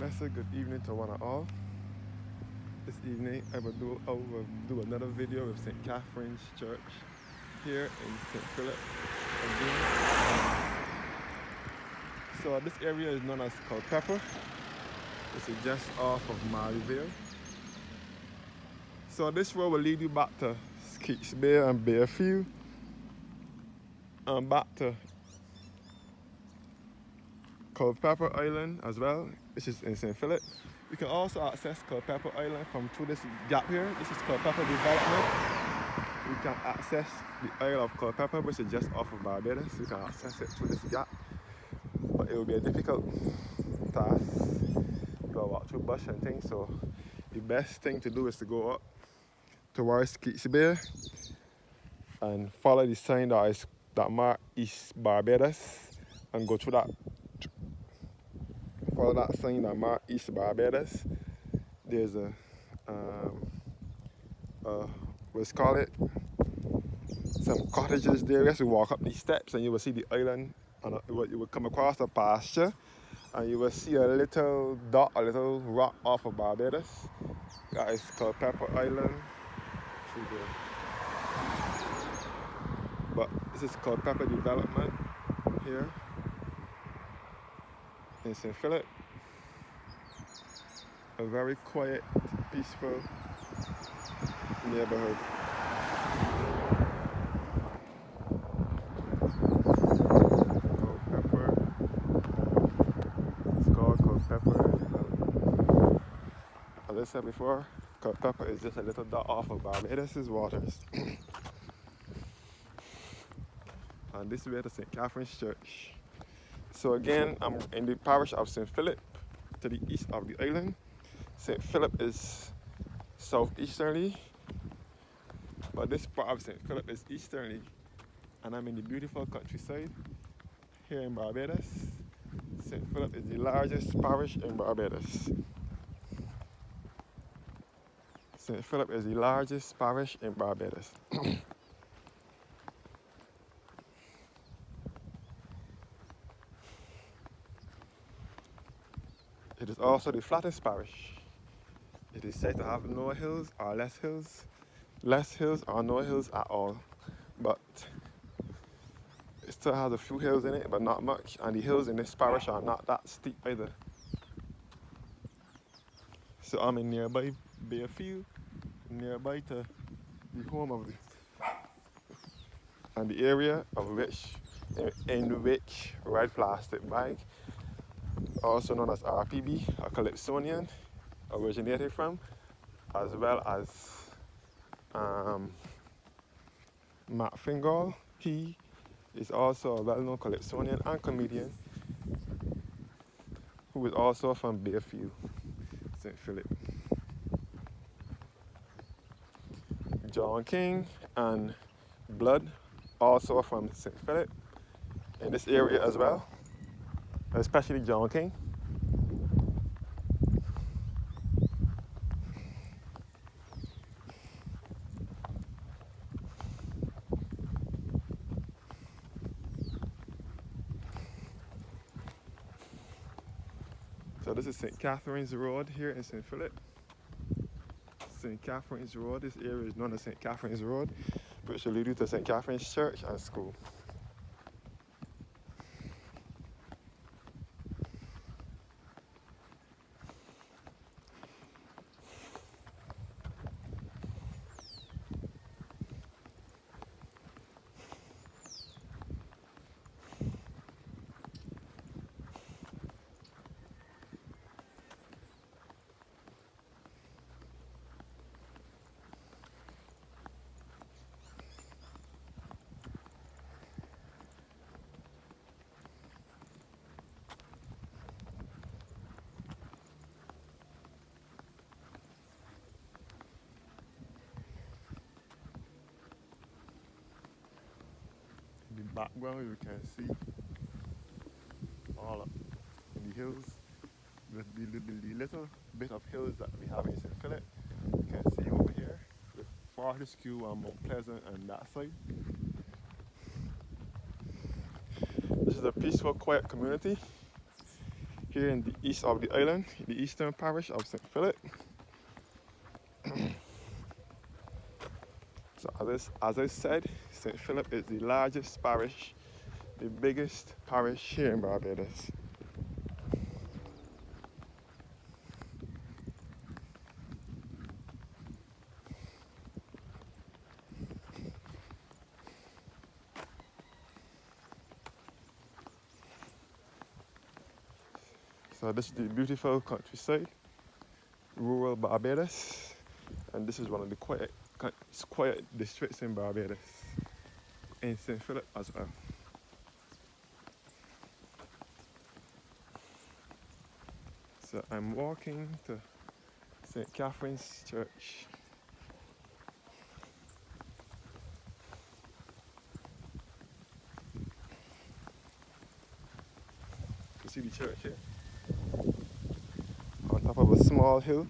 Blessed good evening to one and all. This evening I will do another video with St. Catherine's Church here in St. Philip again. So this area is known as Culpepper. It's just off of Maryvale. So this road will lead you back to Skeets Bay and Bearfield and back to Culpepper Island as well, which is in St. Philip. You can also access Culpepper Island from through this gap here. This is Culpepper Development. You can access the Isle of Culpepper, which is just off of Barbados. You can access it through this gap, but it will be a difficult task. You gotta walk through bush and things, so the best thing to do is to go up towards Skeets Bay and follow the sign that mark East Barbados and go through that. Follow that sign that mark East Barbados. There's let's call it some cottages there. As you walk up these steps and you will see the island, and you will come across a pasture and you will see a little dot, a little rock off of Barbados. That is Culpepper Island. But this is Culpepper Development here in St. Philip. A very quiet, peaceful neighborhood. Culpepper. It's called Culpepper Development. As I said before, Culpepper is just a little dot off of Barbados' waters. And this is where the St. Catherine's Church. So again, I'm in the parish of St. Philip to the east of the island. St. Philip is southeasterly, but this part of St. Philip is easterly, and I'm in the beautiful countryside here in Barbados. St. Philip is the largest parish in Barbados. St. Philip is the largest parish in Barbados. It is also the flattest parish. It is said to have no hills or less hills or no hills at all, but it still has a few hills in it, but not much, and the hills in this parish are not that steep either. So I'm in nearby Bearfield, nearby to the home of and the area of which, in which red plastic bag, also known as RPB, a Calypsonian, originated from, as well as Matt Fingal. He is also a well-known Calypsonian and comedian who is also from Bearfield, St. Philip. John King and Blood, also from St. Philip, in this area as well, especially John King. So this is St. Catherine's Road here in St. Philip. St. Catherine's Road, this area is known as St. Catherine's Road, which will lead you to St. Catherine's Church and School. In the background you can see all up in the hills, the little bit of hills that we have in St. Philip. You can see over here with Fortescue and Mount Pleasant and that side. This is a peaceful, quiet community. here in the east of the island, the eastern parish of St. Philip. So as I said, St. Philip is the largest parish, the biggest parish here in Barbados. So this is the beautiful countryside, rural Barbados, and this is one of the quiet districts in Barbados, in St. Philip as well. So I'm walking to St. Catherine's Church. You see the church here? On top of a small hill.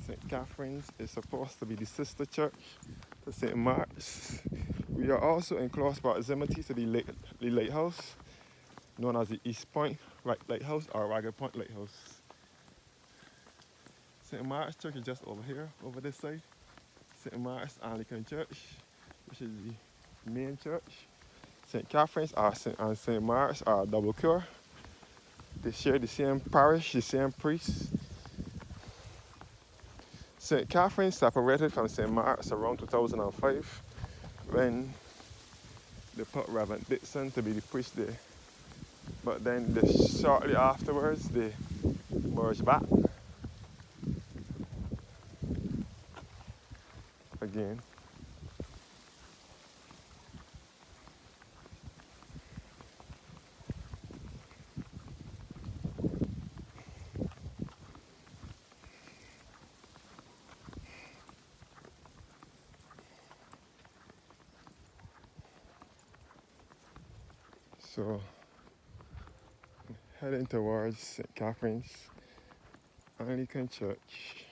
St. Catherine's is supposed to be the sister church to St. Mark's. We are also in close proximity to the lighthouse, known as the East Point Lighthouse or Ragged Point Lighthouse. St. Mark's Church is just over here, over this side. St. Mark's Anglican Church, which is the main church. St. Catherine's and St. Mark's are double cure. They share the same parish, the same priest. St. Catherine separated from St. Mark's around 2005 when they put Reverend Dixon to be the priest there. But then shortly afterwards, they merged back again. So, heading towards St. Catherine's Anglican Church.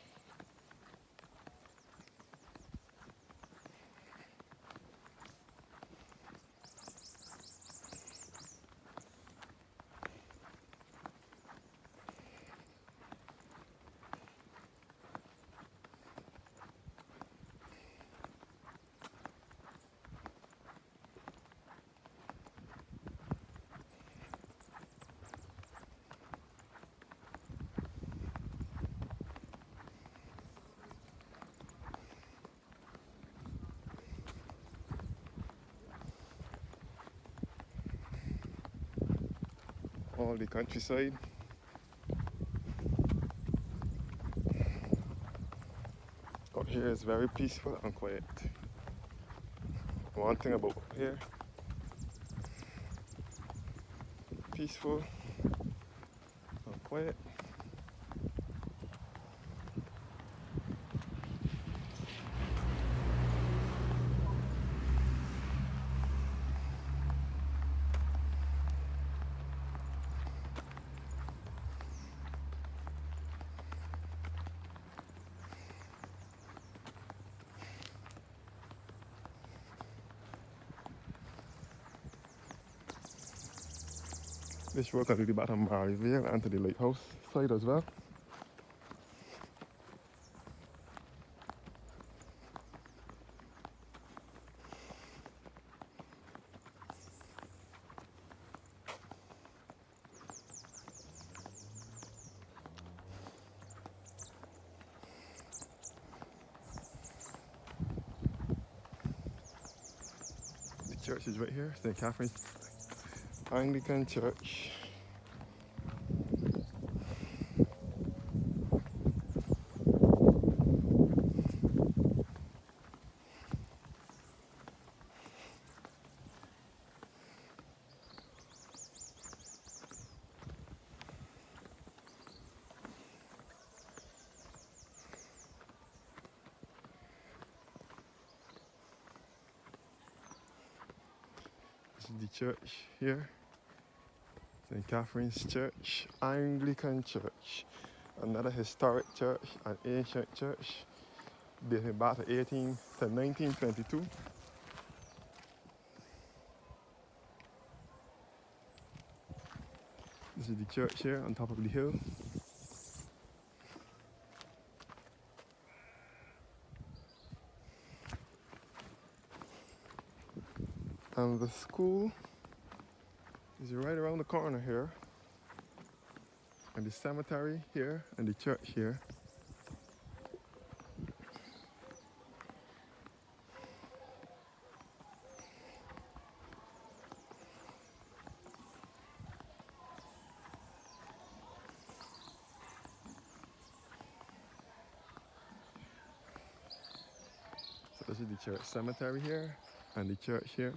All the countryside. Out here is very peaceful and quiet. One thing about here, peaceful and quiet. This road can do the bottom of Vale and to the lighthouse side as well. The church is right here, St. Catherine's Anglican Church. This is the church here, St. Catherine's Church, Anglican Church. Another historic church, an ancient church, dating back to 1922. This is the church here on top of the hill. And the school is right around the corner here. And the cemetery here and the church here. So this is the church cemetery here and the church here.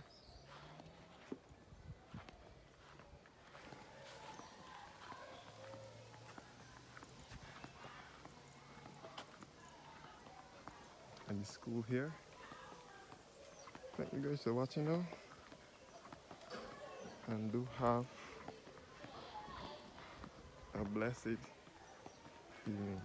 And the school here. Thank you guys for watching now. And do have a blessed evening.